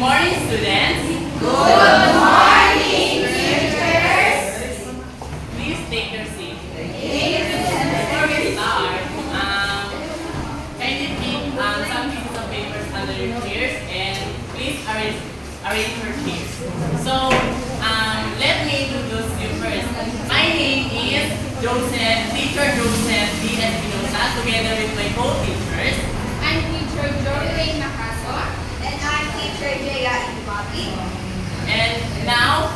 morning, students. Good morning, teachers. Please take your seat. Before we start, kindly keep some pieces of papers under your chairs and please arrange your chairs. So, let me introduce you first. My name is Teacher Joseph D. Espinosa, together with my co-teachers. I'm teacher Jordan Nakaso. And I'm teacher Jaya Ibabi. And now,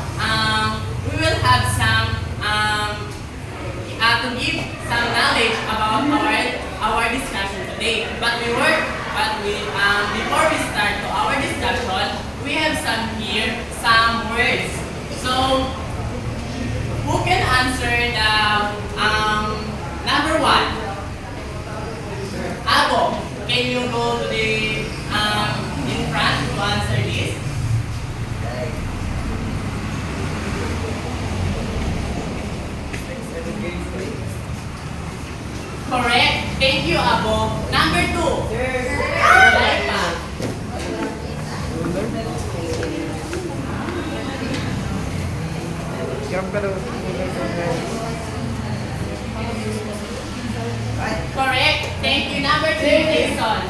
we will have some to give some knowledge about our discussion today. But before we start to our discussion, we have some words. So, who can answer the number one? Abo, can you go to the in front to answer this? Correct. Thank you, Abo. Number two. Laipa. Correct. Thank you. Number three, Jason.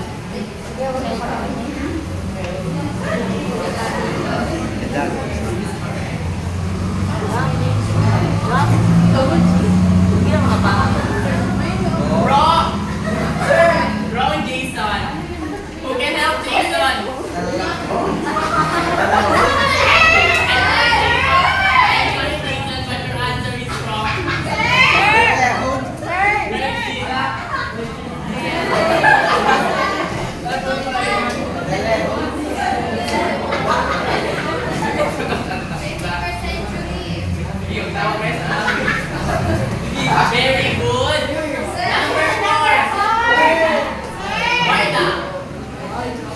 Wrong. Wrong, Jason. Who can help Jason? I'm sorry, Jason, but your answer is wrong. Very good. Number four. Marta,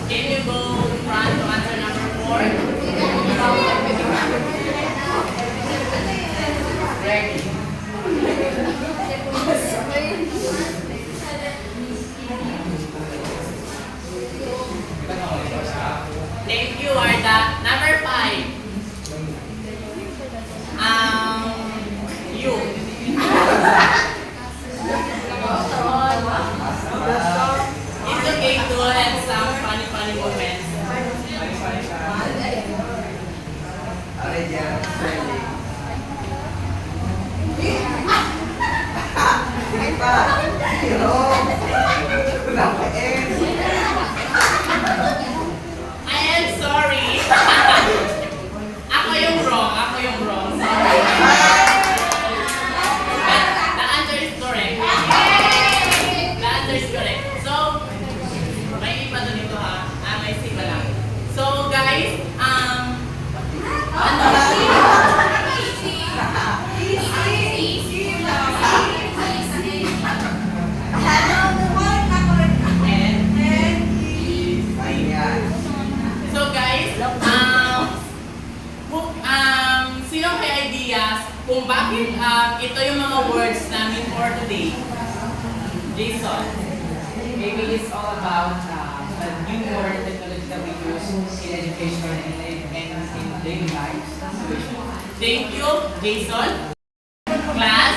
can you go in front to answer number four? Ready. Thank you, Marta. Number five. You. It's okay to have some funny moments. I am sorry. Ako yung wrong. Sorry. But the answer is correct. The answer is correct. So, may iba doon dito ha. May siba lang. So, guys, So guys, sino may ideas kung bakit ito yung mga words namin for today? Jason. Maybe it's all about the new word technology that we use in education and in daily life situation. Thank you, Jason. Class,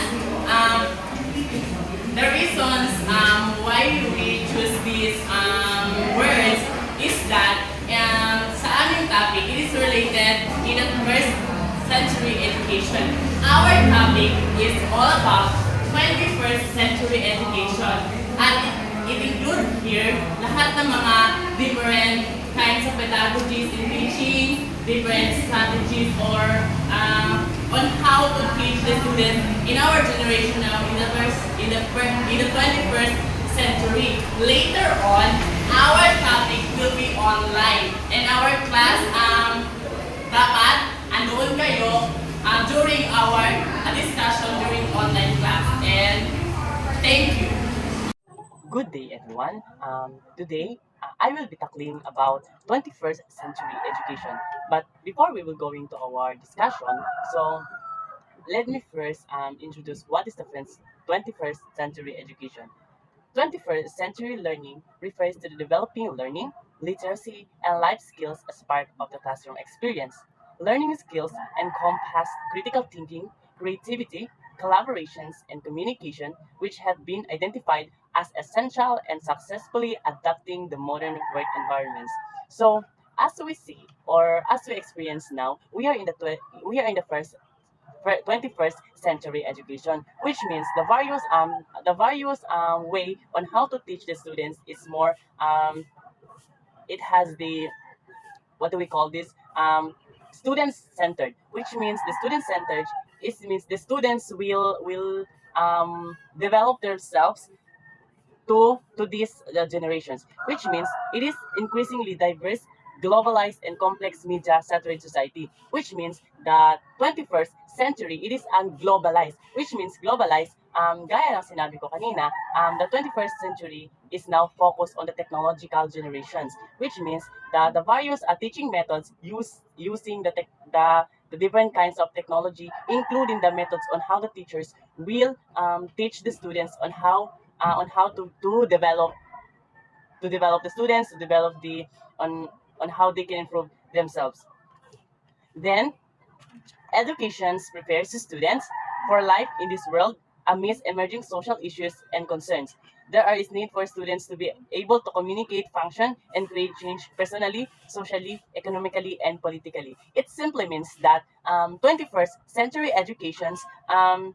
the reasons why we choose these words is that sa aming topic, it is related in the first century education. Our topic is all about 21st century education. And it includes here lahat ng mga different kinds of pedagogies in teaching, different strategies or on how to teach the students in our generation now in the 21st century. Later on, our topic will be online and our class dapat andun kayo during our discussion during online class. And thank you. Good day, everyone. Today, I will be tackling about 21st century education. But before we will go into our discussion, so let me first introduce what is the 21st century education. 21st century learning refers to the developing learning, literacy, and life skills as part of the classroom experience. Learning skills encompass critical thinking, creativity, collaborations, and communication, which have been identified as essential in successfully adapting the modern work environments. So, as we see or as we experience now, we are in the 21st century education, which means the various way on how to teach the students is more it has the what do we call this student centered, which means the student centered is means the students will develop themselves to these generations, which means it is increasingly diverse, globalized, and complex media saturated society, which means the 21st century, it is unglobalized, which means globalized, gaya ng sinabi ko kanina, the 21st century is now focused on the technological generations, which means the various teaching methods using the different kinds of technology, including the methods on how the teachers will teach the students on how to develop the students, to develop the on how they can improve themselves. Then education prepares the students for life in this world amidst emerging social issues and concerns. There is need for students to be able to communicate, function, and create change personally, socially, economically, and politically. It simply means that 21st century educations um,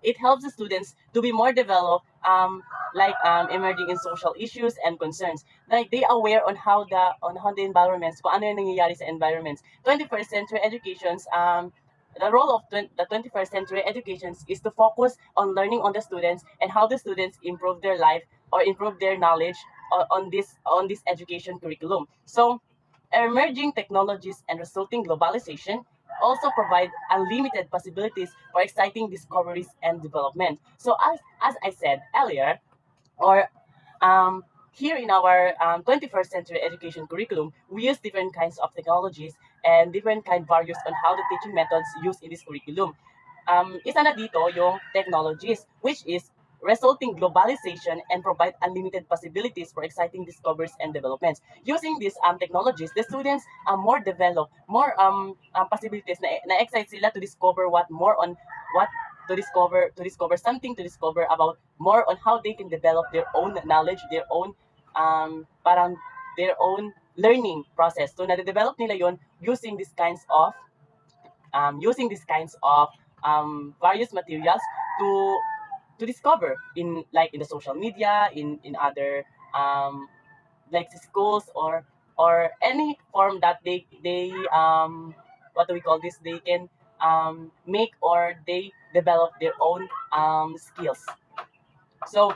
it helps the students to be more developed, emerging in social issues and concerns. Like they are aware on how the environments, kung ano yung nangyayari sa environments. 21st century educations, the role of the 21st century educations is to focus on learning on the students and how the students improve their life or improve their knowledge on this education curriculum. So emerging technologies and resulting globalization also provide unlimited possibilities for exciting discoveries and development. So as I said earlier, or here in our 21st century education curriculum, we use different kinds of technologies and different kind values on how the teaching methods used in this curriculum. Isa na dito yung technologies, which is resulting globalization and provide unlimited possibilities for exciting discoveries and developments. Using these technologies, the students are more developed, more possibilities na excite sila to discover what to discover something to discover about more on how they can develop their own knowledge, their own parang their own learning process. So na-develop nila yon using these kinds of various materials to to discover in the social media, in other like schools or any form that they what do we call this, they can make or they develop their own skills. So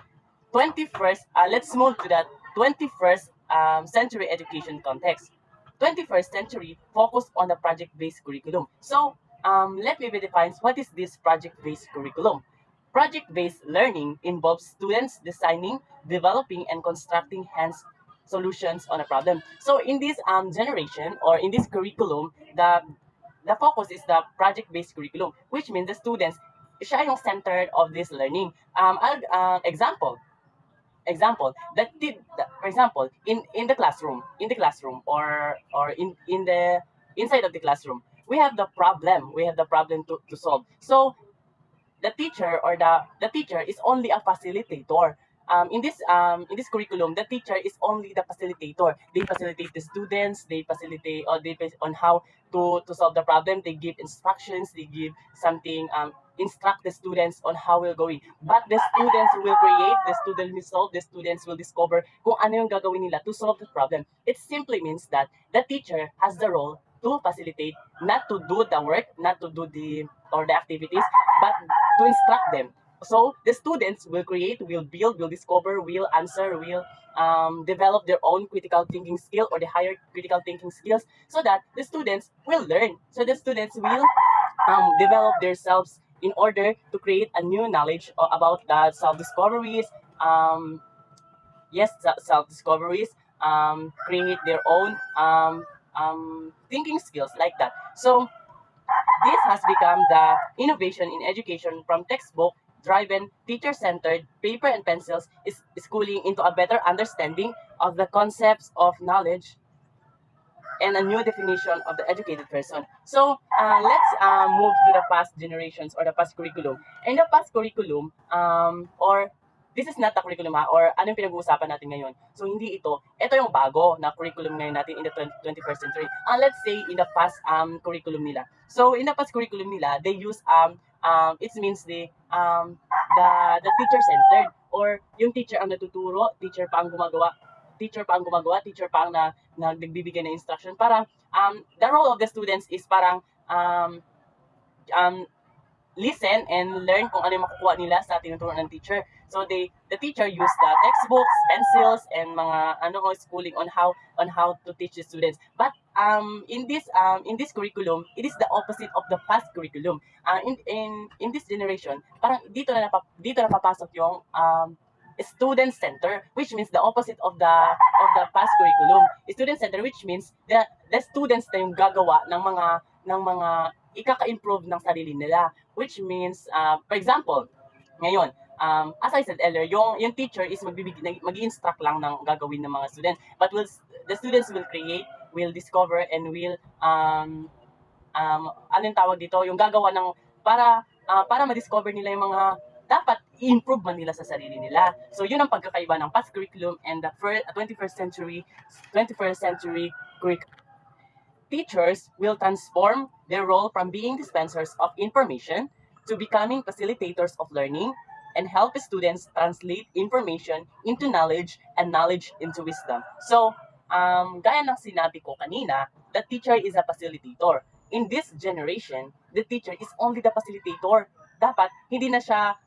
21st, let's move to that 21st century education context. 21st century focus on the project-based curriculum. So let me redefine what is this project-based curriculum. Project-based learning involves students designing, developing, and constructing hands solutions on a problem. So in this generation or in this curriculum, the focus is the project-based curriculum, which means the students siya yung centered of this learning. Example that did for example in the classroom or in the inside of the classroom, we have the problem to solve. So the teacher or the teacher is only a facilitator. In this curriculum, the teacher is only the facilitator. They facilitate the students. They facilitate or on how to solve the problem. They give instructions. They give something. Instruct the students on how we're going. But the students will create. The students will solve. The students will discover kung ano yung gagawin nila to solve the problem. It simply means that the teacher has the role to facilitate, not to do the work, not to do the activities, but to instruct them. So the students will create, will build, will discover, will answer, will develop their own critical thinking skill or the higher critical thinking skills, so that the students will learn. So the students will develop themselves in order to create a new knowledge about the self discoveries. Yes, self discoveries. Create their own thinking skills like that. So this has become the innovation in education from textbook purpose-driven, teacher-centered, paper and pencils is schooling into a better understanding of the concepts of knowledge and a new definition of the educated person. So let's move to the past generations or the past curriculum. In the past curriculum, or this is not the curriculum or ano yung pinag-uusapan natin ngayon. So hindi ito. Ito yung bago na curriculum ngayon natin in the 21st century. Let's say in the past curriculum nila. So in the past curriculum nila, they use it means the teacher centered, or yung teacher ang natuturo, teacher pa ang gumagawa, teacher pa ang nagbibigay ng instruction. Parang the role of the students is parang listen and learn kung ano yung makukuha nila sa tinuturo ng teacher. So the teacher use the textbooks, pencils, and mga schooling on how to teach the students. But in this curriculum, it is the opposite of the past curriculum. In this generation, parang dito na papasok yung student center, which means the opposite of the past curriculum. Student center, which means the students na yung gagawa ng mga ikaka-improve ng sarili nila, which means for example, ngayon as I said earlier, yung teacher is mag-instruct lang ng gagawin ng mga students, but the students will create, will discover, and will anong tawag dito, yung gagawa ng para ma-discover nila yung mga dapat i-improve man nila sa sarili nila. So yun ang pagkakaiba ng past curriculum and the 21st century curriculum. Teachers will transform their role from being dispensers of information to becoming facilitators of learning and help students translate information into knowledge and knowledge into wisdom. So, gaya ng sinabi ko kanina, the teacher is a facilitator. In this generation, the teacher is only the facilitator. Dapat hindi na siya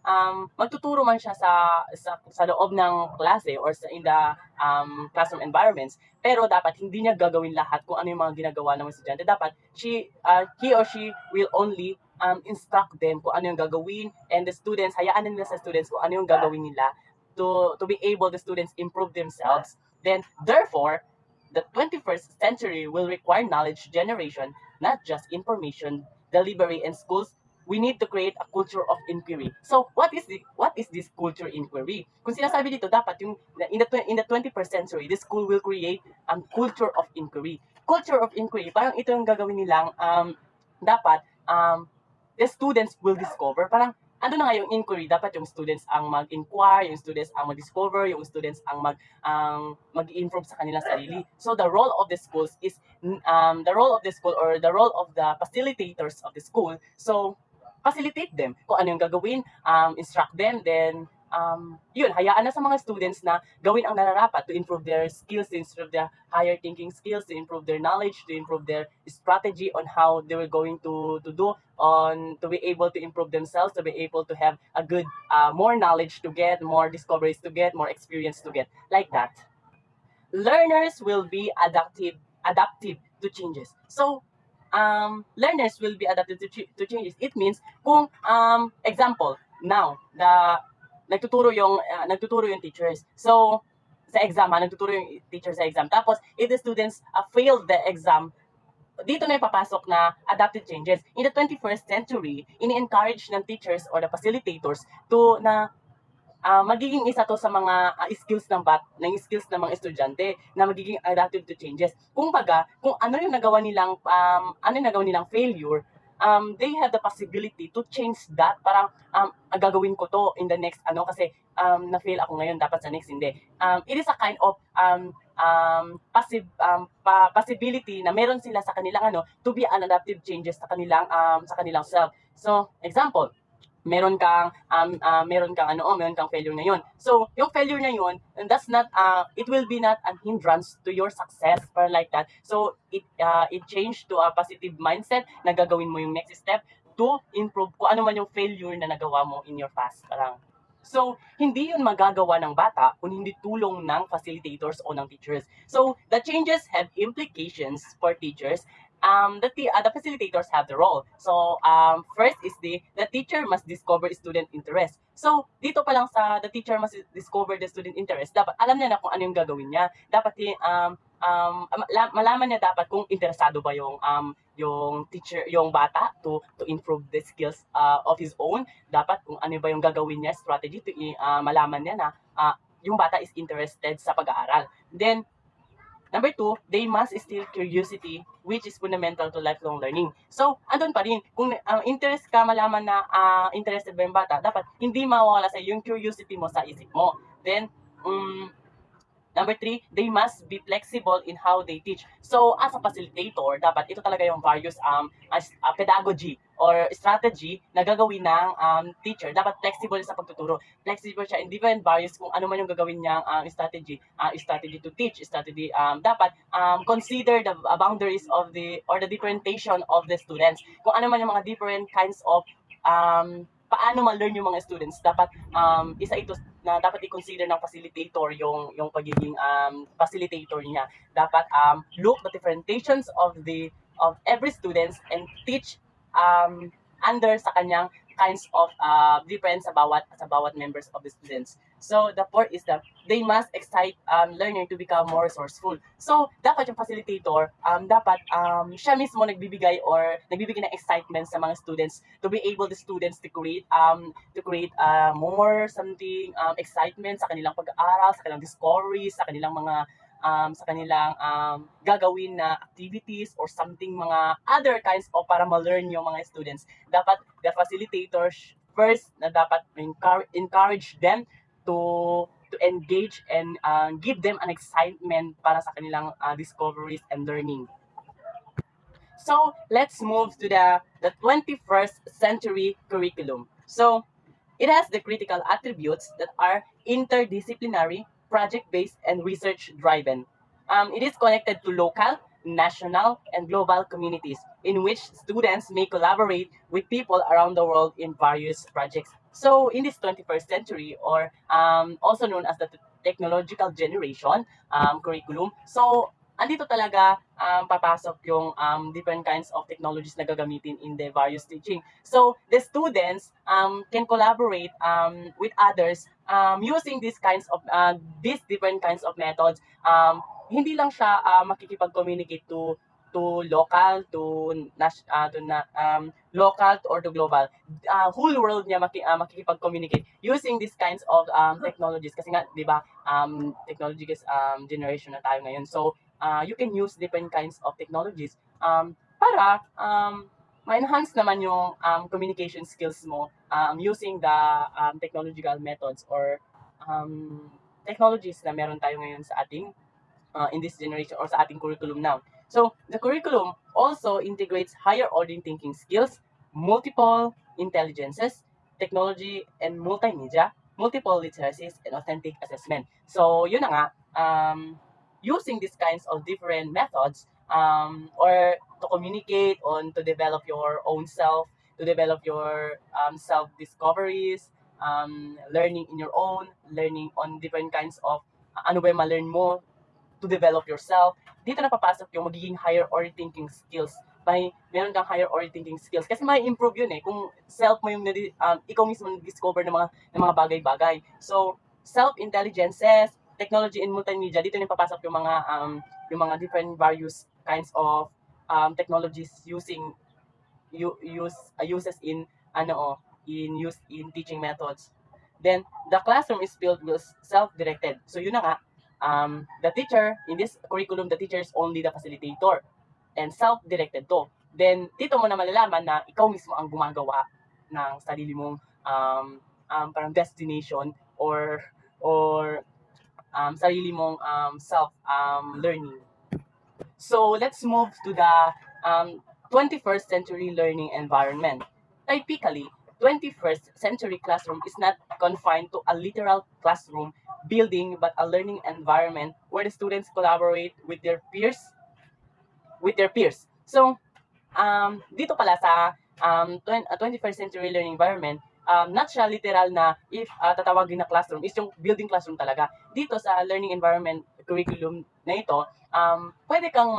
magtuturo man siya sa loob ng klase or in the classroom environments, pero dapat hindi niya gagawin lahat kung ano yung mga ginagawa ng mga estudyante. Dapat he or she will only instruct them kung ano yung gagawin, and the students, hayaan nila sa students kung ano yung gagawin nila to be able the students improve themselves. Then therefore, the 21st century will require knowledge generation, not just information delivery. And schools, we need to create a culture of inquiry. So, what is this culture inquiry? Kung sinasabi dito, dapat yung in the 21st century, the school will create a culture of inquiry. Culture of inquiry, parang ito yung gagawin nilang dapat the students will discover. Parang ano na nga yung inquiry, dapat yung students ang mag-inquire, yung students ang mag-discover, yung students ang mag-improve sa kanilang sarili. So the role of the schools is the role of the school, or the role of the facilitators of the school. So facilitate them kung ano yung gagawin, instruct them, then yun, hayaan na sa mga students na gawin ang nararapat to improve their skills, to improve their higher thinking skills, to improve their knowledge, to improve their strategy on how they were going to do, to be able to improve themselves, to be able to have a good, more knowledge to get, more discoveries to get, more experience to get, like that. Learners will be adaptive to changes. So, learners will be adapted to changes. It means kung example, now nagtuturo yung teachers. So sa exam, nagtuturo yung teacher sa exam. Tapos if the students failed the exam, dito na ipapasok na adaptive changes. In the 21st century, ini-encourage ng teachers or the facilitators to na magiging isa to sa mga skills ng mga estudyante na magiging adaptive to changes. Kung ano yung nagawa nilang failure, they have the possibility to change that. Parang gagawin ko to in the next kasi na-fail ako ngayon, dapat sa next hindi. It is a kind of possibility na meron sila sa kanilang to be an adaptive changes sa kanilang self. So example, meron kang failure na yun. So, yung failure na yun, it will be not a hindrance to your success, or like that. So, it changed to a positive mindset na gagawin mo yung next step to improve kung ano man yung failure na nagawa mo in your past. So, hindi yun magagawa ng bata kung hindi tulong ng facilitators o ng teachers. So, the changes have implications for teachers. The facilitators have the role. So, first is the teacher must discover student interest. So, dito pa lang sa the teacher must discover the student interest, dapat alam niya na kung ano yung gagawin niya. Dapat malaman niya dapat kung interesado ba yung teacher, yung bata to improve the skills of his own. Dapat kung ano ba yung gagawin niya, strategy to malaman niya na yung bata is interested sa pag-aaral. Then, number 2, they must instill curiosity, which is fundamental to lifelong learning. So, andun pa rin, kung interest ka malaman na interested ba yung bata, dapat hindi mawawala sa yung curiosity mo sa isip mo. Then, number 3, they must be flexible in how they teach. So, as a facilitator, dapat ito talaga yung various pedagogy or strategy na gagawin ng teacher. Dapat flexible sa pagtuturo. Flexible siya in different various kung ano man yung gagawin niyang strategy. Strategy to teach, strategy, dapat consider the boundaries of the differentiation of the students. Kung ano man yung mga different kinds of paano ma-learn yung mga students, dapat isa ito na dapat i-consider ng facilitator yung pagiging facilitator niya. Dapat look the differentiations of every students and teach under sa kanyang kinds of difference sa bawat members of the students. So the fourth is that they must excite learner to become more resourceful. So dapat yung facilitator dapat siya mismo nagbibigay ng excitement sa mga students to be able the students to create more something excitement sa kanilang pag-aaral, sa kanilang discoveries, sa kanilang mga gagawin na activities or something mga other kinds of para ma-learn yung mga students. Dapat the facilitators first na dapat encourage them to engage and give them an excitement para sa kanilang discoveries and learning. So let's move to the 21st century curriculum. So it has the critical attributes that are interdisciplinary, project-based, and research-driven. It is connected to local, national, and global communities in which students may collaborate with people around the world in various projects. So in this 21st century, or also known as the technological generation curriculum, so andito talaga papasok yung different kinds of technologies na gagamitin in the various teaching. So the students can collaborate with others using these different kinds of methods. Hindi lang siya makikipag-communicate to local, local or to global. Whole world niya makikipag-communicate using these kinds of technologies. Kasi nga, di ba, technology generation na tayo ngayon. So, you can use different kinds of technologies para ma-enhance naman yung communication skills mo using the technological methods or technologies na meron tayo ngayon sa ating in this generation or sa ating curriculum now. So, the curriculum also integrates higher order thinking skills, multiple intelligences, technology and multimedia, multiple literacies, and authentic assessment. So, yun na nga, using these kinds of different methods or to communicate on to develop your own self, to develop your self-discoveries, learning in your own, learning on different kinds of ano ba yung ma-learn mo to develop yourself. Dito na papasok yung magiging higher order thinking skills. Meron kang higher order thinking skills kasi may improve yun kung self mo yung ikaw mismo nag-discover ng mga bagay-bagay. So, self-intelligences, technology and multimedia, dito na papasok yung mga different various kinds of technologies uses in teaching methods. Then the classroom is filled with self-directed. So yun na nga, the teacher in this curriculum, the teacher is only the facilitator and self-directed to. Then dito mo na malalaman na ikaw mismo ang gumagawa ng sarili mong parang destination or sarili mong self learning. So let's move to the 21st century learning environment. Typically, 21st century classroom is not confined to a literal classroom building but a learning environment where the students collaborate with their peers. So, dito pala sa 21st century learning environment, not siya literal na if tatawagin na classroom is yung building classroom talaga. Dito sa learning environment curriculum na ito, pwede kang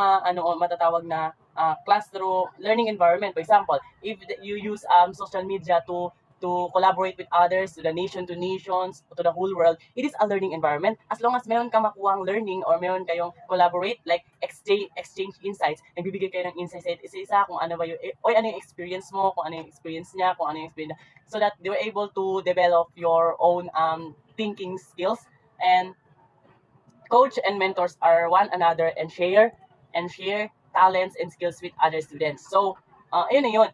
matatawag na classroom learning environment. For example, if you use social media to to collaborate with others, to the nation, to nations, to the whole world. It is a learning environment. As long as meron kang makuhang learning or meron kayong collaborate, like exchange insights, nagbibigay kayo ng insights sa isa-isa kung ano ba yung, ano yung experience mo, kung ano yung experience niya, kung ano yung experience niya, so that they were able to develop your own thinking skills. And coach and mentors are one another and share talents and skills with other students. So, yun na yun.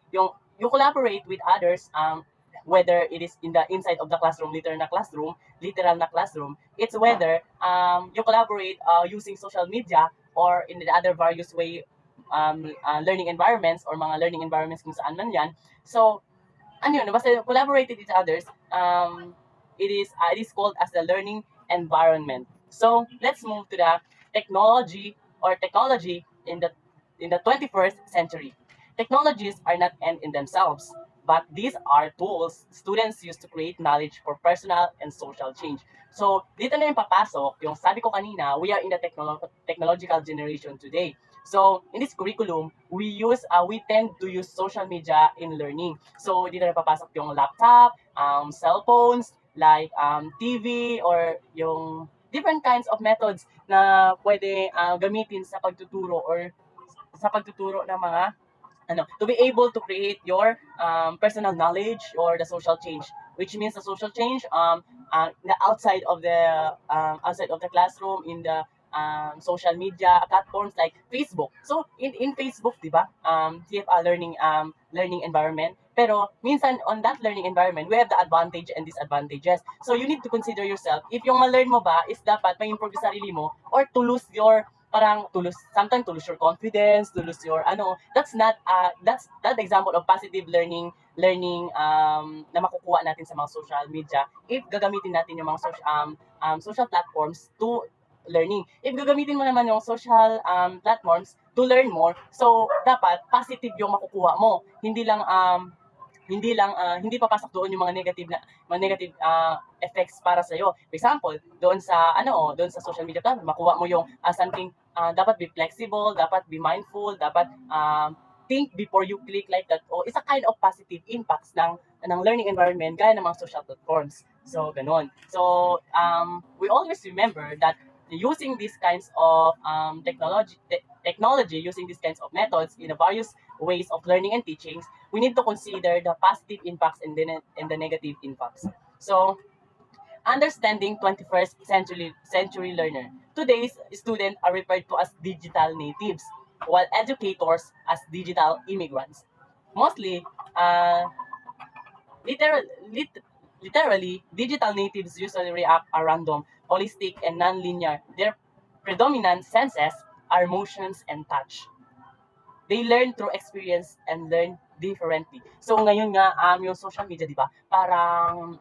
You collaborate with others, whether it is in the inside of the classroom, literal na classroom, it's whether you collaborate using social media or in the other various way learning environments or mga learning environments kung saan man yan. So, ano yun, basta collaborate with others, it is called as the learning environment. So, let's move to the technology in the 21st century. Technologies are not end in themselves, but these are tools students use to create knowledge for personal and social change. So, dito na yung papasok, yung sabi ko kanina, we are in the technological generation today. So, in this curriculum, we tend to use social media in learning. So, dito na papasok yung laptop, cell phones, like TV, or yung different kinds of methods na pwede gamitin sa pagtuturo or sa pagtuturo ng mga to be able to create your personal knowledge or the social change, which means the social change the outside of the classroom, in the social media platforms like Facebook. So in Facebook, di ba? CFA learning environment. Pero minsan on that learning environment, we have the advantage and disadvantages. So you need to consider yourself if yung ma-learn mo ba is dapat ma-improve yung sarili mo or to lose sometimes to lose your confidence, to lose your that's that example of positive learning na makukuha natin sa mga social media if gagamitin natin yung mga social platforms to learning. If gagamitin mo naman yung social platforms to learn more, so dapat positive yung makukuha mo. Hindi papasok doon yung mga negative effects para sa iyo. For example, doon sa social media platform, makuha mo yung something dapat be flexible, dapat be mindful, dapat think before you click, like that. O it's a kind of positive impacts ng learning environment gaya ng mga social platforms. So ganun. So we always remember that using these kinds of technology, using these kinds of methods in the various ways of learning and teachings, we need to consider the positive impacts and the negative impacts. So, understanding 21st century learner. Today's students are referred to as digital natives, while educators as digital immigrants. Mostly, literally, digital natives usually react at random, holistic, and non-linear. Their predominant senses are motions and touch. They learn through experience and learn differently. So ngayon nga, yung social media, di ba? Parang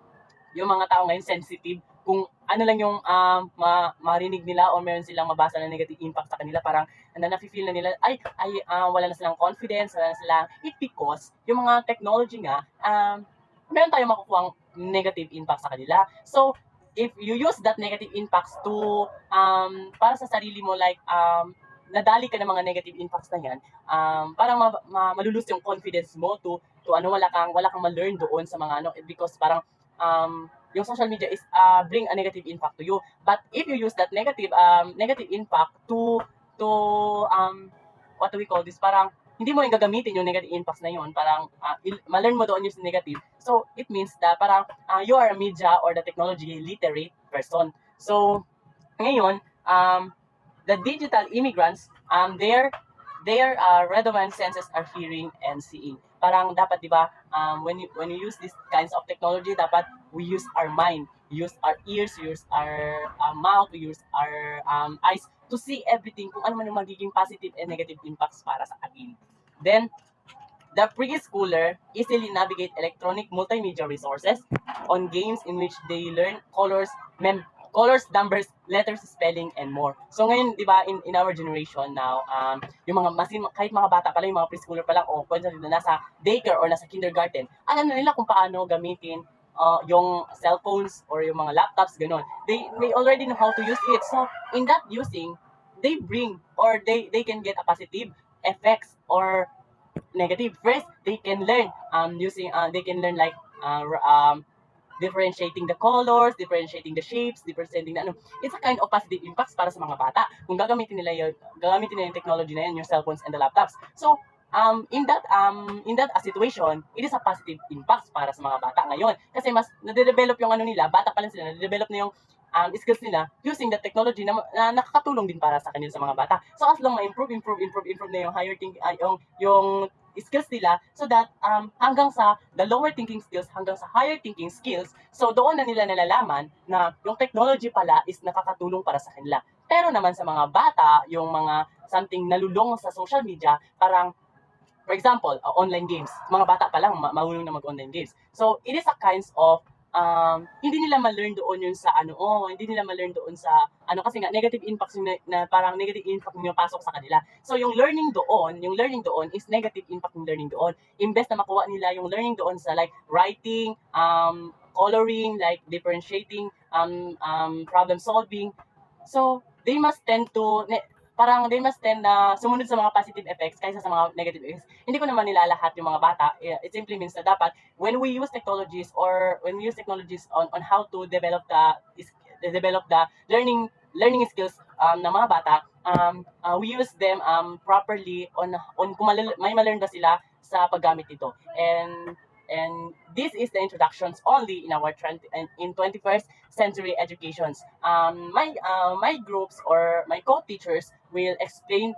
yung mga tao ngayon sensitive kung ano lang yung marinig nila o meron silang mabasa na negative impact sa kanila, parang nafe-feel na nila, wala na silang confidence, wala na silang, because yung mga technology nga, meron tayong makukuhang negative impact sa kanila. So, if you use that negative impacts to, para sa sarili mo, like, nadali ka ng mga negative impacts na yan, parang malulus yung confidence mo to wala kang ma-learn doon sa mga because parang, yung social media is bring a negative impact to you. But if you use that negative impact to what do we call this, parang hindi mo yung gagamitin yung negative impacts na yun, parang ma-learn mo doon yung negative. So it means that parang you are a media or the technology literate person. So ngayon, the digital immigrants, their redundant senses are hearing and seeing. Parang dapat, di ba, when you use these kinds of technology, dapat we use our mind, use our ears, use our mouth, we use our eyes to see everything, kung ano man yung magiging positive and negative impacts para sa atin. Then, the preschooler easily navigate electronic multimedia resources on games in which they learn colors, numbers, letters, spelling, and more. So ngayon, di ba, in our generation now, yung kahit mga bata pala, yung mga preschooler pa lang, o kung nasa daycare or nasa kindergarten, alam na nila kung paano gamitin yung cellphones or yung mga laptops, gano'n. They already know how to use it. So in that using, they bring or they can get a positive effects or negative. First, they can learn like differentiating the colors, differentiating the shapes, differentiating the ano. It's a kind of positive impacts para sa mga bata. Kung gagamitin nila yung technology na yun, yung cellphones and the laptops. So, in that situation, it is a positive impacts para sa mga bata ngayon. Kasi mas nade-develop yung ano nila, bata pa lang sila, nade-develop na yung skills nila using the technology na nakakatulong din para sa kanila sa mga bata. So as long ma-improve na yung higher think yung skills nila so that hanggang sa the lower thinking skills hanggang sa higher thinking skills, so doon na nila nalalaman na yung technology pala is nakakatulong para sa kanila. Pero naman sa mga bata, yung mga something nalulong sa social media, parang for example, online games. Mga bata pa lang marunong na mag-online games. So it is a kinds of hindi nila ma-learn doon yun sa hindi nila ma-learn doon sa kasi nga negative impacts yung na parang negative impact yung pasok sa kanila. So yung learning doon is negative impact yung learning doon. Imbes na makuha nila yung learning doon sa like writing, coloring, like differentiating, problem solving. So they must tend na sumunod sa mga positive effects kaysa sa mga negative effects. Hindi ko naman nilalahat yung mga bata. It simply means na dapat when we use technologies on how to develop the learning skills ng mga bata, we use them properly on kung may ma-learn ba sila sa paggamit nito. And this is the introductions only in our in 21st century educations. My groups or my co-teachers will explain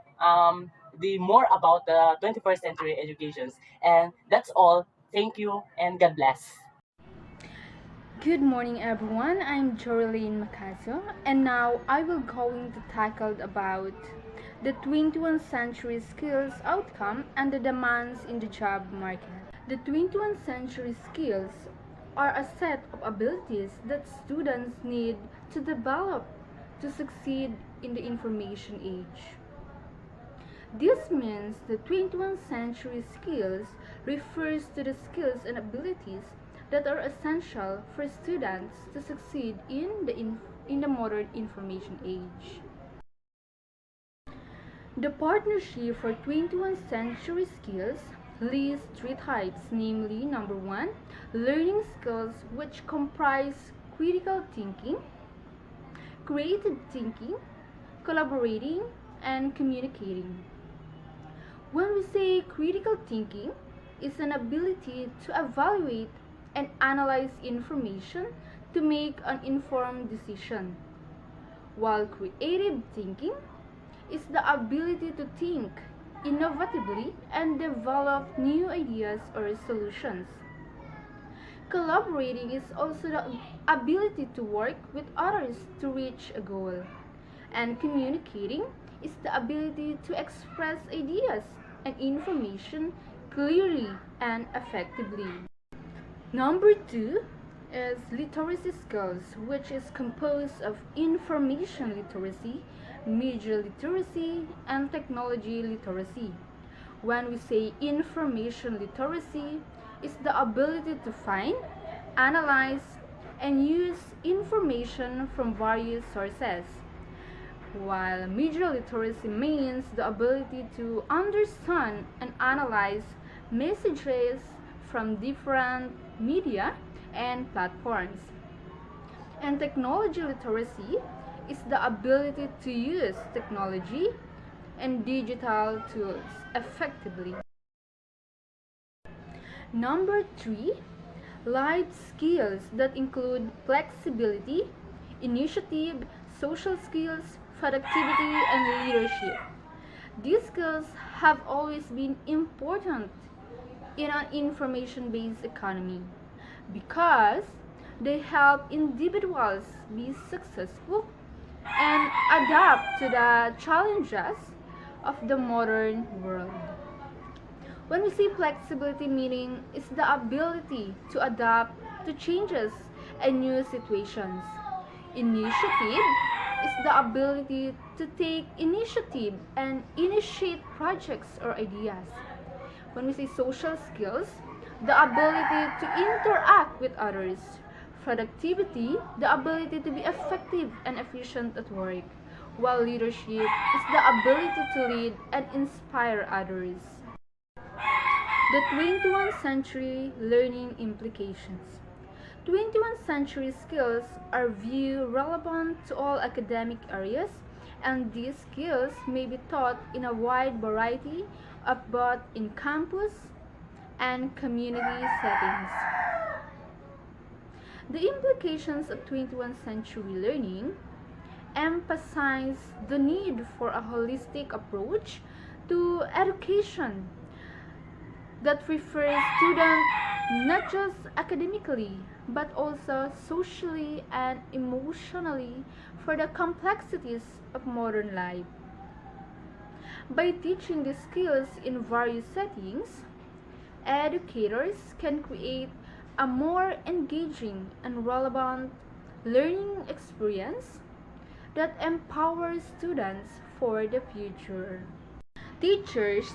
the more about the 21st century educations. And that's all. Thank you and God bless. Good morning, everyone. I'm Jorlene Macaso, and now I will going to tackle about the 21st century skills outcome and the demands in the job market. The 21st century skills are a set of abilities that students need to develop to succeed in the information age. This means the 21st century skills refers to the skills and abilities that are essential for students to succeed in the modern information age. The partnership for 21st century skills lists three types, namely, number 1, learning skills, which comprise critical thinking, creative thinking, collaborating, and communicating. When we say critical thinking, it's an ability to evaluate and analyze information to make an informed decision, while creative thinking is the ability to think innovatively and develop new ideas or solutions. Collaborating is also the ability to work with others to reach a goal. And communicating is the ability to express ideas and information clearly and effectively. Number 2 is literacy skills, which is composed of information literacy, media literacy, and technology literacy. When we say information literacy, it's the ability to find, analyze, and use information from various sources, while media literacy means the ability to understand and analyze messages from different media and platforms. And technology literacy is the ability to use technology and digital tools effectively. Number 3, life skills that include flexibility, initiative, social skills, productivity, and leadership. These skills have always been important in an information-based economy because they help individuals be successful and adapt to the challenges of the modern world. When we say flexibility, meaning is the ability to adapt to changes and new situations. Initiative is the ability to take initiative and initiate projects or ideas. When we say social skills, the ability to interact with others. Productivity, the ability to be effective and efficient at work, while leadership is the ability to lead and inspire others. The 21st century learning implications. 21st century skills are viewed relevant to all academic areas, and these skills may be taught in a wide variety of both in campus and community settings. The implications of 21st century learning emphasize the need for a holistic approach to education that prepares students not just academically but also socially and emotionally for the complexities of modern life. By teaching these skills in various settings, educators can create a more engaging and relevant learning experience that empowers students for the future. Teachers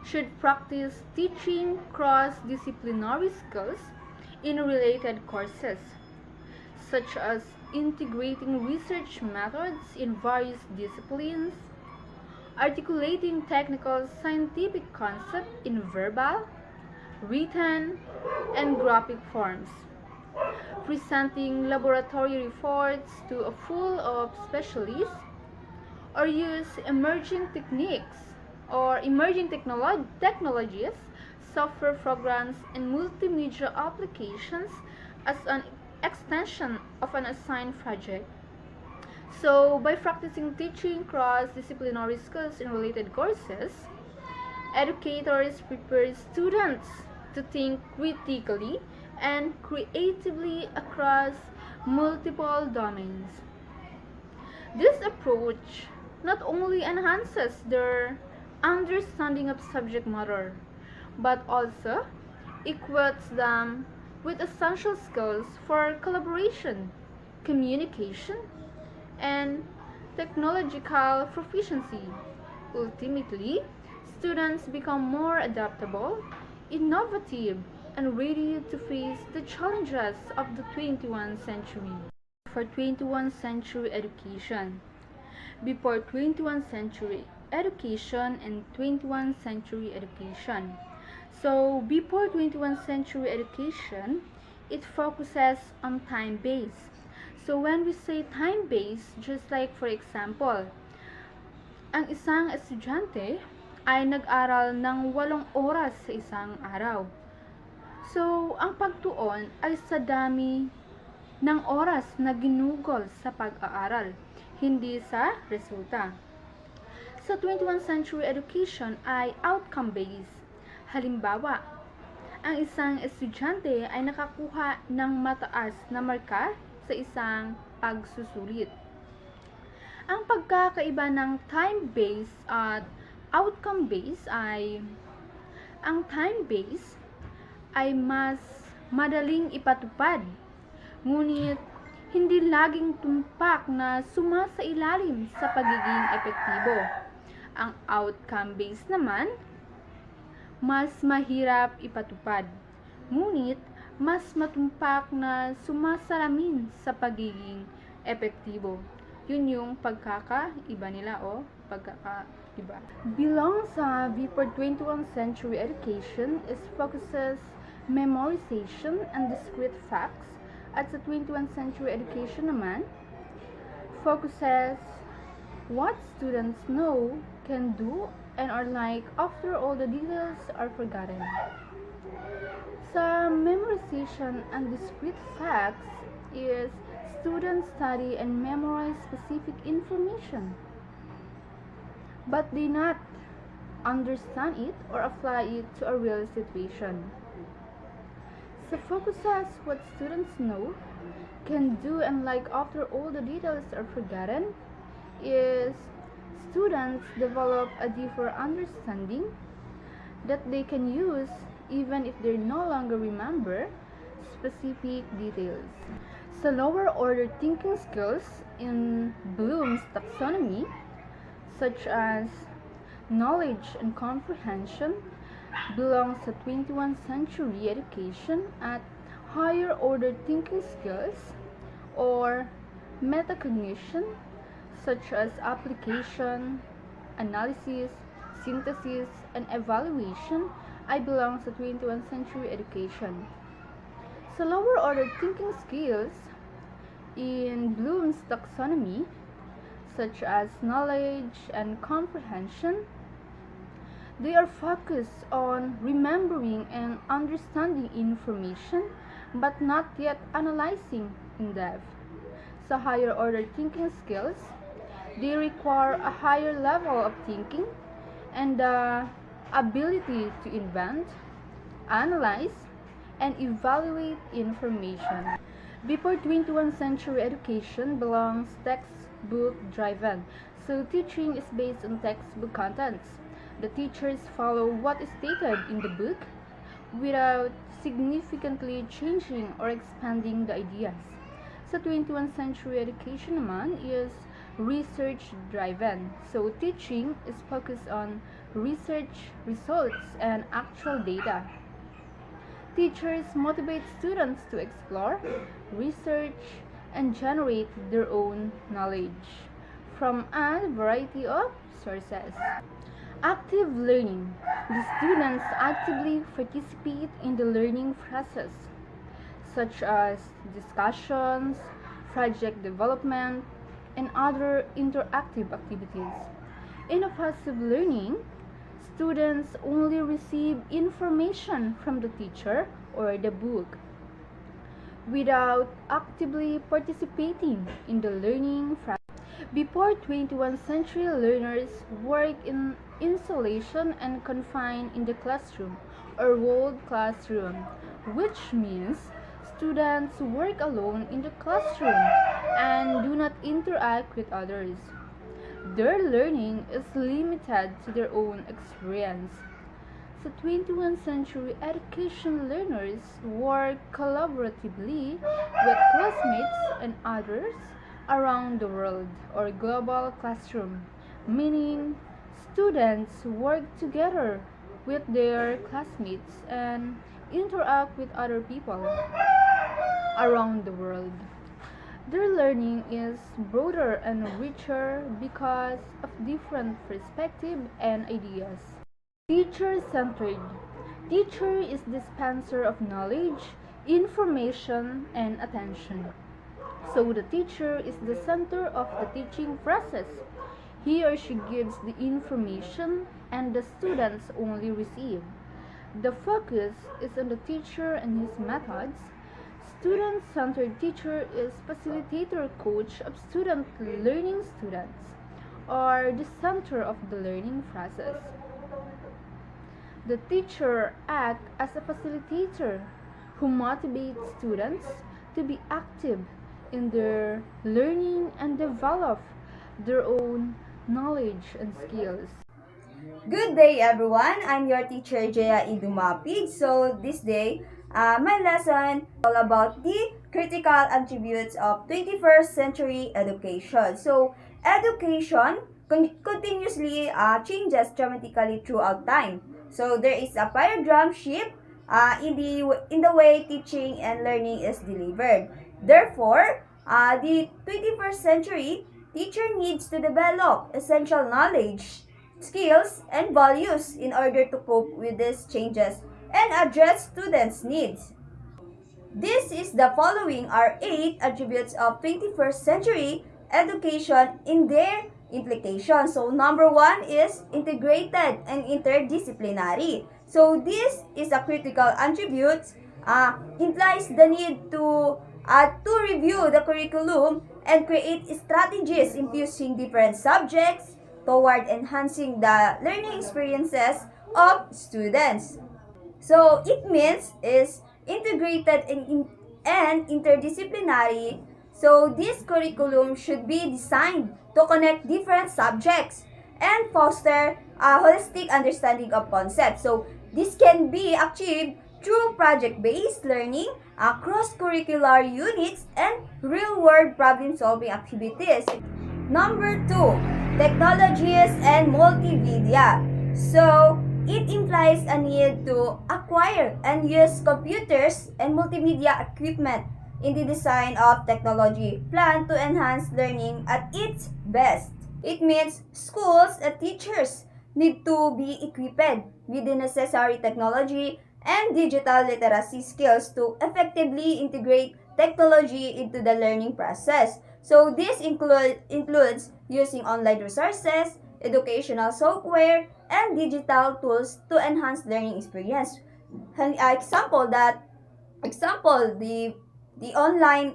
should practice teaching cross-disciplinary skills in related courses, such as integrating research methods in various disciplines, articulating technical scientific concepts in verbal, written, and graphic forms, presenting laboratory reports to a full of specialists, or use emerging techniques or emerging technologies, software programs, and multimedia applications as an extension of an assigned project. So, by practicing teaching cross-disciplinary skills in related courses, educators prepare students to think critically and creatively across multiple domains. This approach not only enhances their understanding of subject matter, but also equips them with essential skills for collaboration, communication, and technological proficiency. Ultimately, students become more adaptable, innovative, and ready to face the challenges of the 21st century. For 21st century education. Before 21st century education and 21st century education. So, before 21st century education, it focuses on time-based. So, when we say time-based, just like for example, ang isang estudyante ay nag-aral ng 8 oras sa isang araw. So, ang pagtuon ay sa dami ng oras na ginugol sa pag-aaral, hindi sa resulta. Sa 21st century education ay outcome-based. Halimbawa, ang isang estudyante ay nakakuha ng mataas na marka sa isang pagsusulit. Ang pagkakaiba ng time-based at outcome-based ay ang time-based ay mas madaling ipatupad, ngunit hindi laging tumpak na sumasailalim sa pagiging epektibo. Ang outcome-based naman, mas mahirap ipatupad, ngunit mas matumpak na sumasalamin sa pagiging epektibo. Yun yung pagkakaiba nila o pagkakaiba. Bilang sa before 21st century education is focuses memorization and discrete facts. At sa 21st century education naman, focuses what students know, can do, and are like after all the details are forgotten. Sa memorization and discrete facts is students study and memorize specific information, but they not understand it or apply it to a real situation. So focuses what students know, can do, and like after all the details are forgotten is students develop a deeper understanding that they can use even if they no longer remember specific details. Sa lower order thinking skills in Bloom's taxonomy, such as knowledge and comprehension, belongs to 21st century education at higher order thinking skills or metacognition, such as application, analysis, synthesis, and evaluation I belong sa 21st century education. Sa lower order thinking skills, in Bloom's taxonomy, such as knowledge and comprehension, they are focused on remembering and understanding information but not yet analyzing in depth. Sa higher order thinking skills, they require a higher level of thinking and the ability to invent, analyze, and evaluate information. Before 21st century education belongs textbook driven, so teaching is based on textbook contents. The teachers follow what is stated in the book without significantly changing or expanding the ideas. Sa 21st century education naman is research driven. So teaching is focused on research results and actual data. Teachers motivate students to explore, research, and generate their own knowledge from a variety of sources. Active learning. The students actively participate in the learning process, such as discussions, project development, and other interactive activities. In a passive learning, students only receive information from the teacher or the book without actively participating in the learning process. Before 21st century learners work in isolation and confined in the classroom or walled classroom, which means students work alone in the classroom and do not interact with others. Their learning is limited to their own experience. So 21st century education learners work collaboratively with classmates and others around the world or global classroom, meaning students work together with their classmates and interact with other people around the world. Their learning is broader and richer because of different perspectives and ideas. Teacher-centered. Teacher is dispenser of knowledge, information, and attention. So the teacher is the center of the teaching process. He or she gives the information and the students only receive. The focus is on the teacher and his methods. Student-centered teacher is facilitator coach of student learning students or the center of the learning process. The teacher acts as a facilitator who motivates students to be active in their learning and develop their own knowledge and skills. Good day, everyone. I'm your teacher, Jaya Idumapig. So, this day, my lesson is all about the critical attributes of 21st century education. So, education continuously changes dramatically throughout time. So, there is a paradigm shift in the way teaching and learning is delivered. Therefore, the 21st century teacher needs to develop essential knowledge, skills, and values in order to cope with these changes and address students' needs. This is the following are 8 attributes of 21st century education in their implications. So, number 1 is integrated and interdisciplinary. So, this is a critical attribute, implies the need to review the curriculum and create strategies infusing different subjects toward enhancing the learning experiences of students. So, it means is integrated and interdisciplinary. So, this curriculum should be designed to connect different subjects and foster a holistic understanding of concepts. So, this can be achieved through project-based learning, cross-curricular units, and real-world problem-solving activities. Number 2, technologies and multimedia. So, it implies a need to acquire and use computers and multimedia equipment in the design of technology plan to enhance learning at its best. It means schools and teachers need to be equipped with the necessary technology and digital literacy skills to effectively integrate technology into the learning process. So this includes using online resources, educational software, and digital tools to enhance learning experience. Example, the online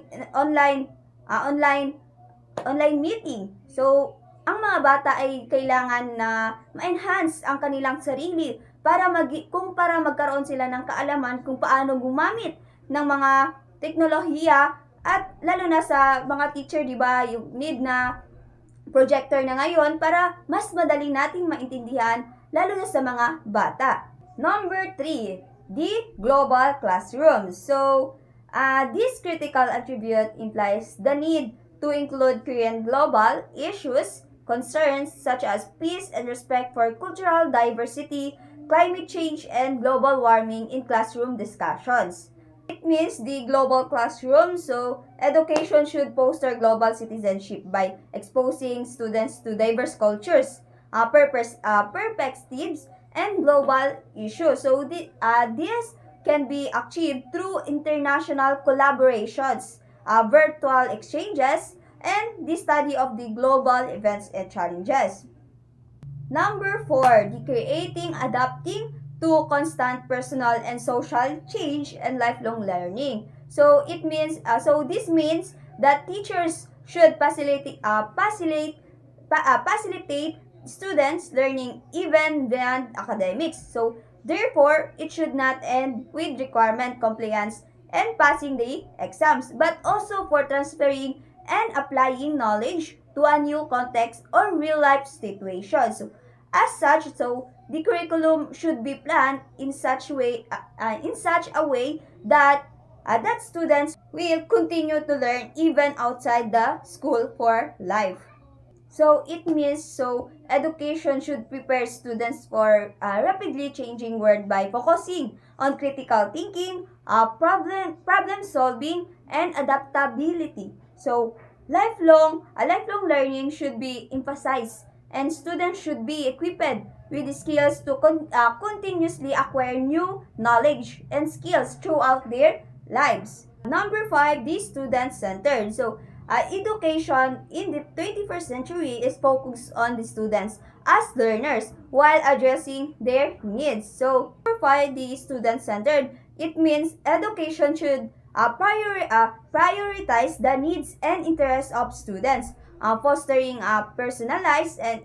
meeting. So, ang mga bata ay kailangan na ma-enhance ang kanilang sarili para magkaroon sila ng kaalaman kung paano gumamit ng mga teknolohiya at lalo na sa mga teacher, di ba, yung need na projector na ngayon para mas madali nating maintindihan lalo na sa mga bata. Number 3, the global classroom. So, this critical attribute implies the need to include current global issues, concerns such as peace and respect for cultural diversity, climate change, and global warming in classroom discussions. It means the global classroom, so education should foster global citizenship by exposing students to diverse cultures, perspectives, and global issues. So this can be achieved through international collaborations, virtual exchanges, and the study of the global events and challenges. Number 4, the creating, adapting to constant personal and social change and lifelong learning. So this means that teachers should facilitate students learning even beyond academics. So therefore, it should not end with requirement compliance and passing the exams, but also for transferring and applying knowledge to a new context or real-life situation. So, as such, the curriculum should be planned in such a way that students will continue to learn even outside the school for life. So it means education should prepare students for a rapidly changing world by focusing on critical thinking, problem solving, and adaptability. So lifelong learning should be emphasized, and students should be equipped with the skills to continuously acquire new knowledge and skills throughout their lives. Number 5, the student-centered. So education in the 21st century is focused on the students as learners while addressing their needs. So, number 5, the student-centered, it means education should prioritize the needs and interests of students, fostering a personalized and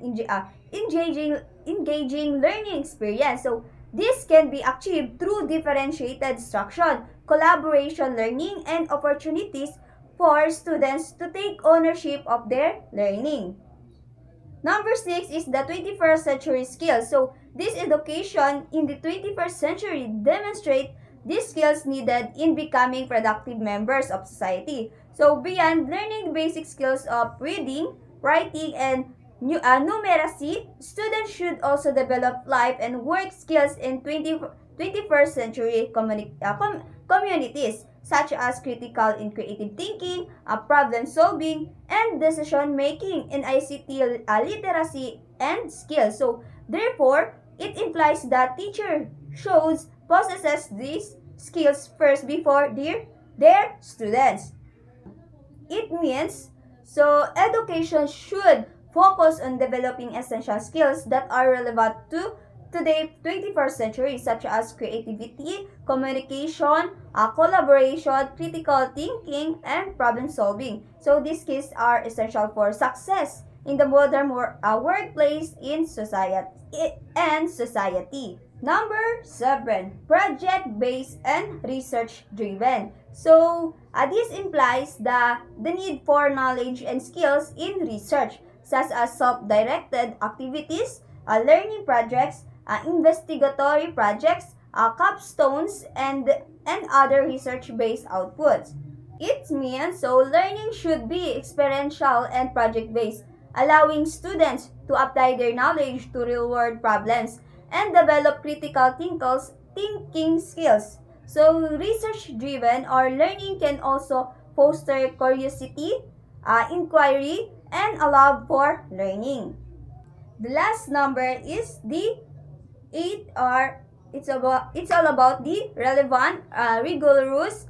engaging learning experience. So, this can be achieved through differentiated instruction, collaboration learning, and opportunities for students to take ownership of their learning. Number 6 is the 21st century skills. So, this education in the 21st century demonstrate these skills needed in becoming productive members of society. So, beyond learning the basic skills of reading, writing, and numeracy, students should also develop life and work skills in 21st century communities, such as critical and creative thinking, problem solving, and decision making, and ICT literacy and skills. So, therefore, it implies that teacher possesses these skills first before their students. It means, education should focus on developing essential skills that are relevant to the 21st century, such as creativity, communication, collaboration, critical thinking, and problem solving. So these skills are essential for success in the modern workplace in society. Number 7, project-based and research-driven. So this implies the need for knowledge and skills in research, such as self-directed activities, learning projects, investigatory projects, capstones, and other research-based outputs. It means learning should be experiential and project-based, allowing students to apply their knowledge to real-world problems and develop critical thinking skills. So research-driven or learning can also foster curiosity, inquiry, and a love for learning. The last number is the 8R. It's all about the relevant, rigorous,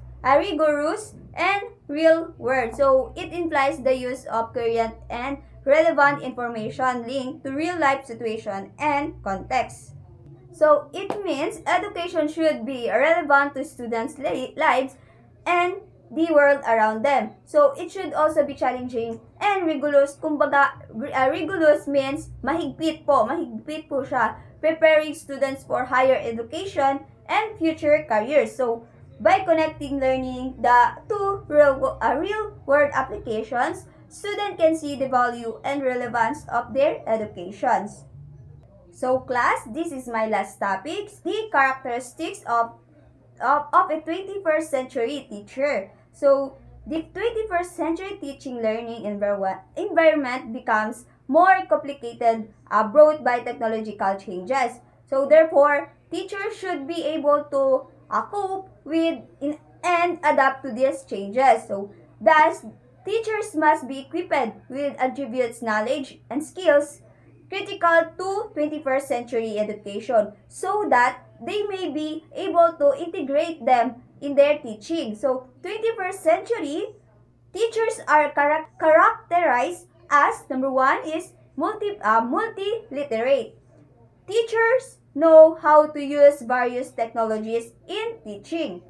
and real world. So it implies the use of current and relevant information linked to real life situation and context. So it means education should be relevant to students' lives and the world around them. So it should also be challenging and rigorous. Kumbaga, rigorous means mahigpit po siya, preparing students for higher education and future careers. So by connecting learning to real world applications, students can see the value and relevance of their educations. So class, this is my last topic, the characteristics of a 21st century teacher. So the 21st century teaching learning environment becomes more complicated, brought by technological changes. So therefore, teachers should be able to cope with and adapt to these changes. So thus, teachers must be equipped with attributes, knowledge, and skills critical to 21st century education so that they may be able to integrate them in their teaching. So 21st century teachers are characterized as number one is multi-literate. Teachers know how to use various technologies in teaching.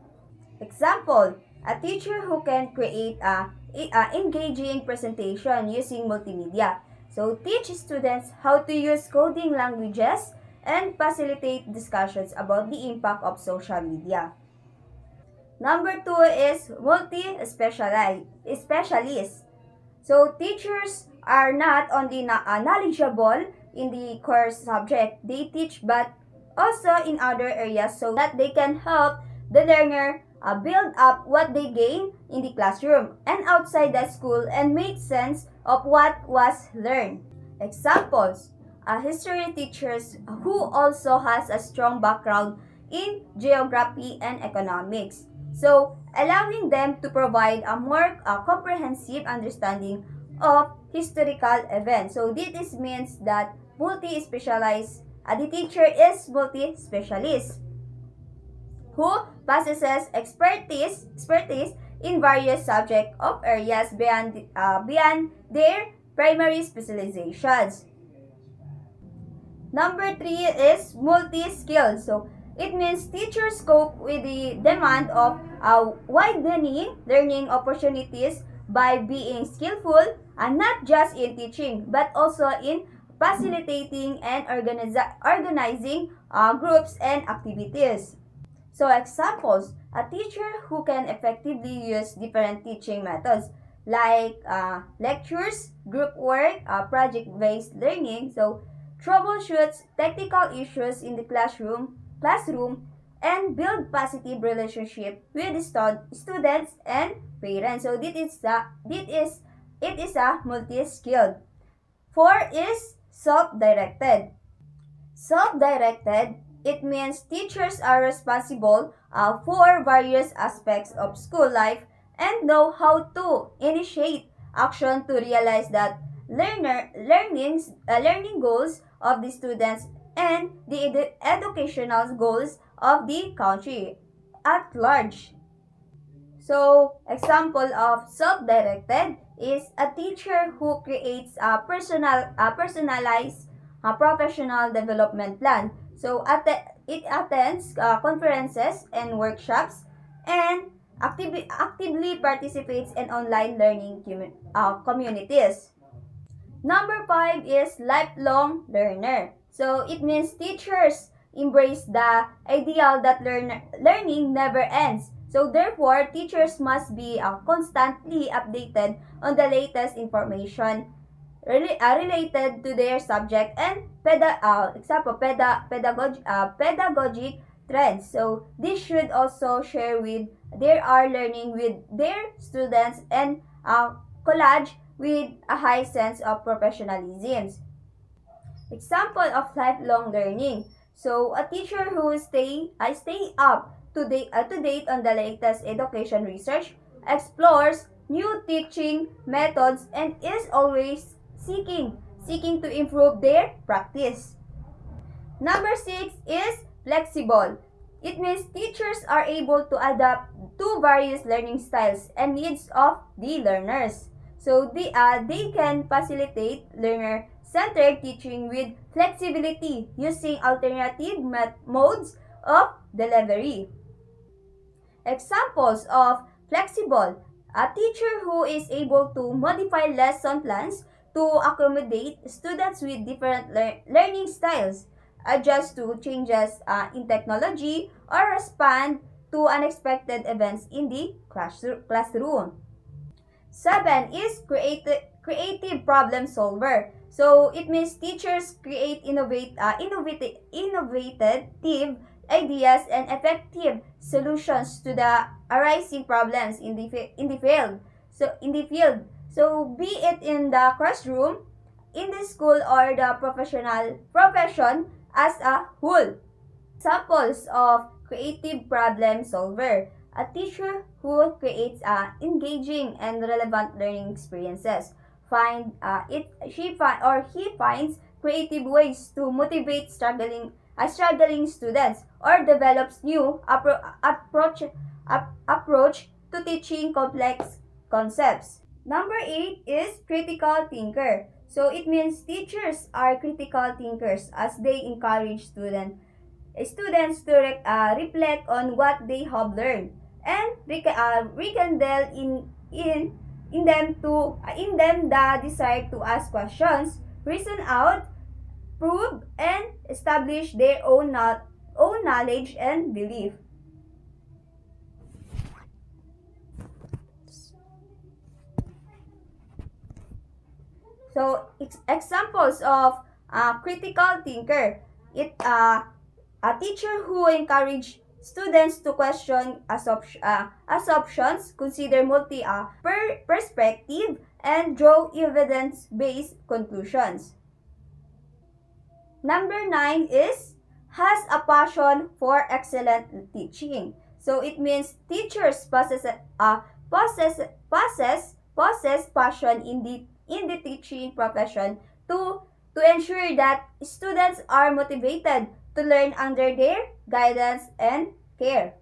Example, a teacher who can create a engaging presentation using multimedia. So teach students how to use coding languages and facilitate discussions about the impact of social media. Number two is multi-specialist. So teachers are not only knowledgeable in the core subject they teach but also in other areas so that they can help the learner build up what they gain in the classroom and outside the school and make sense of what was learned. Examples, history teachers who also has a strong background in geography and economics. So, allowing them to provide a more comprehensive understanding of historical events. So, this means that the teacher is multi-specialist who possesses expertise in various subject of areas beyond their primary specializations. Number three is multi-skilled. So it means teachers cope with the demand of widening learning opportunities by being skillful and not just in teaching but also in facilitating and organizing groups and activities. So examples, a teacher who can effectively use different teaching methods like lectures, group work, project-based learning. So troubleshoots technical issues in the classroom, and build positive relationship with students and parents. So it is a multi-skilled. 4 is self-directed. Self-directed, it means teachers are responsible for various aspects of school life and know how to initiate action to realize that learning goals of the students and the educational goals of the country at large. So, example of self-directed is a teacher who creates a personalized professional development plan. So, it attends conferences and workshops and actively participates in online learning communities. Number 5 is lifelong learner. So, it means teachers embrace the ideal that learning never ends. So, therefore, teachers must be constantly updated on the latest information related to their subject and pedagogic trends. So, this should also share with their learning with their students and collage with a high sense of professionalism. Example of lifelong learning. So, a teacher who stay up to date on the latest education research, explores new teaching methods, and is always seeking seeking to improve their practice. Number 6 is flexible. It means teachers are able to adapt to various learning styles and needs of the learners. So they can facilitate learner-centered teaching with flexibility using alternative modes of delivery. Examples of flexible: a teacher who is able to modify lesson plans to accommodate students with different learning styles, adjust to changes in technology, or respond to unexpected events in the classroom. 7 is creative problem solver. So it means teachers create innovative ideas and effective solutions to the arising problems in the field. So be it in the classroom, in the school, or the profession as a whole. Examples of creative problem solver: a teacher who creates engaging and relevant learning experiences. He finds creative ways to motivate struggling students, or develops new approach to teaching complex concepts. Number 8 is critical thinker. So it means teachers are critical thinkers as they encourage students to reflect on what they have learned and rekindle in them the desire to ask questions, reason out, prove, and establish their own knowledge and belief. So examples of critical thinker: a teacher who encourage students to question assumptions, consider perspective, and draw evidence-based conclusions. Number 9 is has a passion for excellent teaching. So it means teachers possess passion in the teaching profession to ensure that students are motivated to learn under their guidance and care.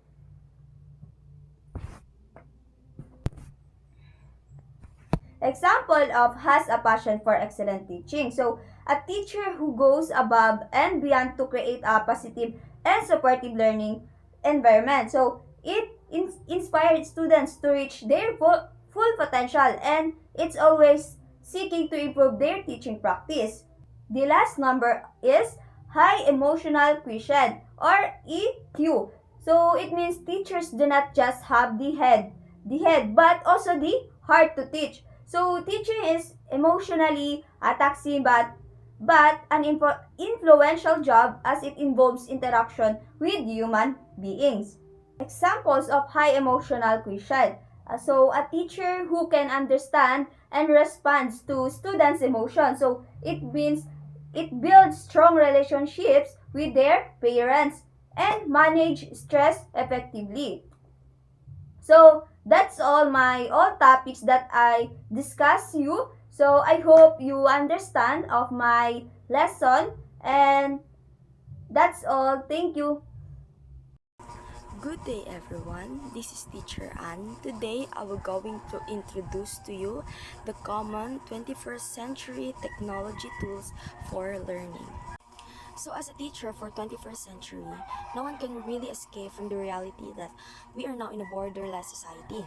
Example of has a passion for excellent teaching. So, a teacher who goes above and beyond to create a positive and supportive learning environment. So, it inspires students to reach their full potential, and it's always seeking to improve their teaching practice. The last number is high emotional quotient, or EQ. So it means teachers do not just have the head, but also the heart to teach. So teaching is emotionally taxing, but an influential job as it involves interaction with human beings. Examples of high emotional quotient. So a teacher who can understand and responds to students' emotions. So it means it builds strong relationships with their parents and manage stress effectively. So that's all topics that I discuss you. So I hope you understand of my lesson, and that's all. Thank you. Good day everyone, this is Teacher Ann. Today I will going to introduce to you the common 21st century technology tools for learning. So as a teacher for 21st century, no one can really escape from the reality that we are now in a borderless society.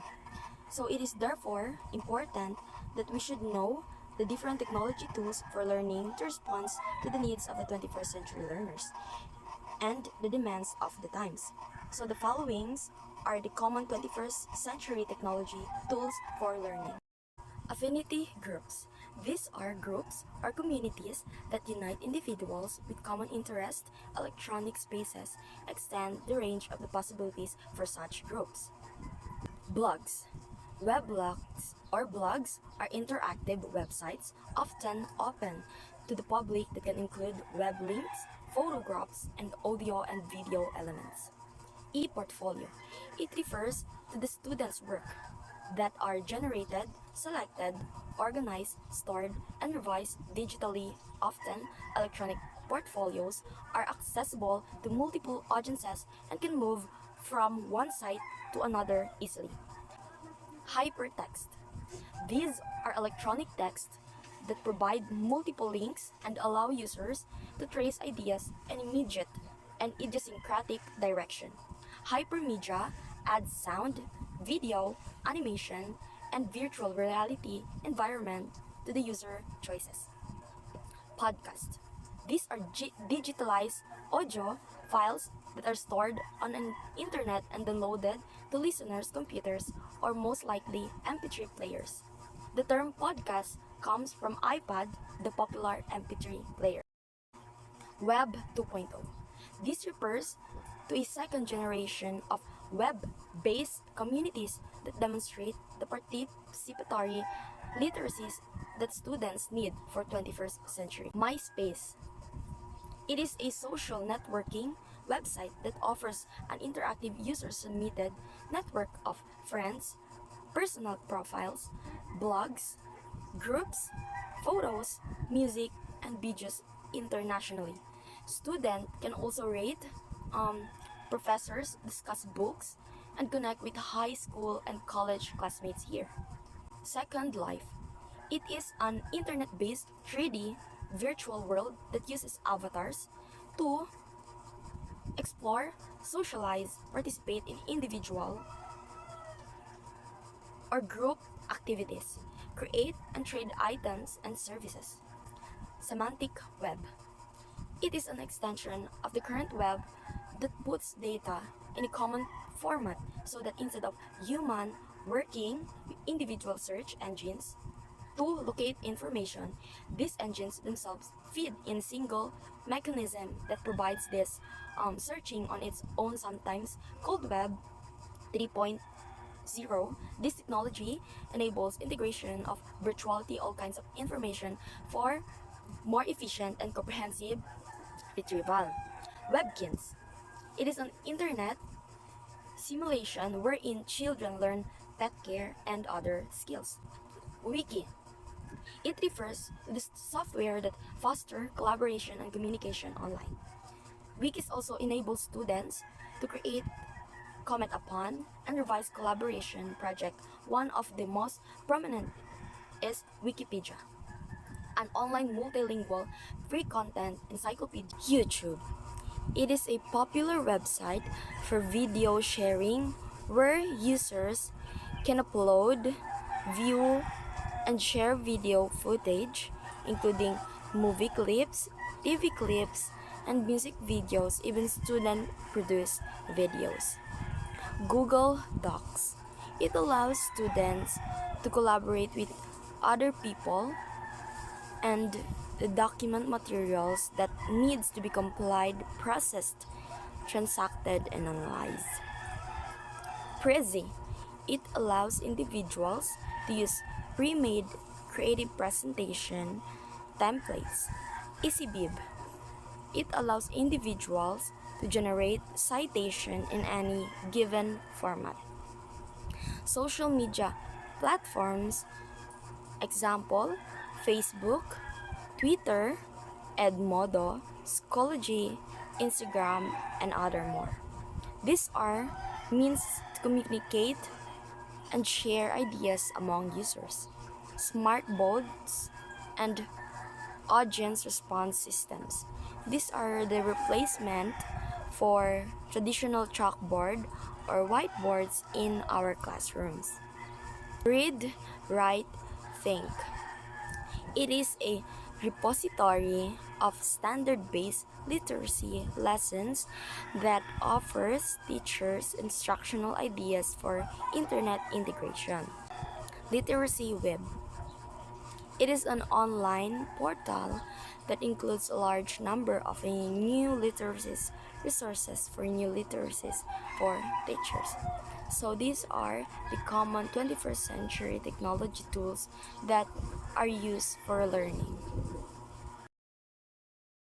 So it is therefore important that we should know the different technology tools for learning to respond to the needs of the 21st century learners and the demands of the times. So the followings are the common 21st century technology tools for learning. Affinity groups. These are groups or communities that unite individuals with common interests. Electronic spaces extend the range of the possibilities for such groups. Blogs. Weblogs or blogs are interactive websites often open to the public that can include web links, photographs, and audio and video elements. E-portfolio. It refers to the student's work that are generated, selected, organized, stored, and revised digitally. Often, electronic portfolios are accessible to multiple audiences and can move from one site to another easily. Hypertext. These are electronic texts that provide multiple links and allow users to trace ideas in immediate and idiosyncratic direction. Hypermedia adds sound, video, animation, and virtual reality environment to the user choices. Podcast. These are digitalized audio files that are stored on an internet and downloaded to listeners' computers or most likely MP3 players. The term podcast comes from iPod, the popular MP3 player. Web 2.0. This refers to a second generation of web-based communities that demonstrate the participatory literacies that students need for 21st century. MySpace. It is a social networking website that offers an interactive user-submitted network of friends, personal profiles, blogs, groups, photos, music, and videos internationally. Students can also rate professors, discuss books, and connect with high school and college classmates here. Second Life. It is an internet-based 3D virtual world that uses avatars to explore, socialize, participate in individual or group activities, create and trade items and services. Semantic Web. It is an extension of the current web that puts data in a common format so that instead of human working with individual search engines to locate information, these engines themselves feed in a single mechanism that provides this searching on its own, sometimes called Web 3.0. This technology enables integration of virtuality, all kinds of information for more efficient and comprehensive retrieval. Webkins. It is an internet simulation wherein children learn pet care and other skills. Wiki. It refers to the software that fosters collaboration and communication online. Wikis also enable students to create, comment upon, and revise collaboration project. One of the most prominent is Wikipedia, an online multilingual free content encyclopedia. YouTube. It is a popular website for video sharing where users can upload, view, and share video footage, including movie clips, TV clips, and music videos, even student-produced videos. Google Docs. It allows students to collaborate with other people and the document materials that needs to be compiled, processed, transacted, and analyzed. Prezi. It allows individuals to use pre-made creative presentation templates. EasyBib. It allows individuals to generate citation in any given format. Social media platforms, example, Facebook, Twitter, Edmodo, Schoology, Instagram, and other more. These are means to communicate and share ideas among users. Smart boards and audience response systems. These are the replacement for traditional chalkboard or whiteboards in our classrooms. Read, write, think. It is a repository of standard-based literacy lessons that offers teachers instructional ideas for internet integration. Literacy Web. It is an online portal that includes a large number of new literacies resources for new literacies for teachers. So these are the common 21st century technology tools that are used for learning.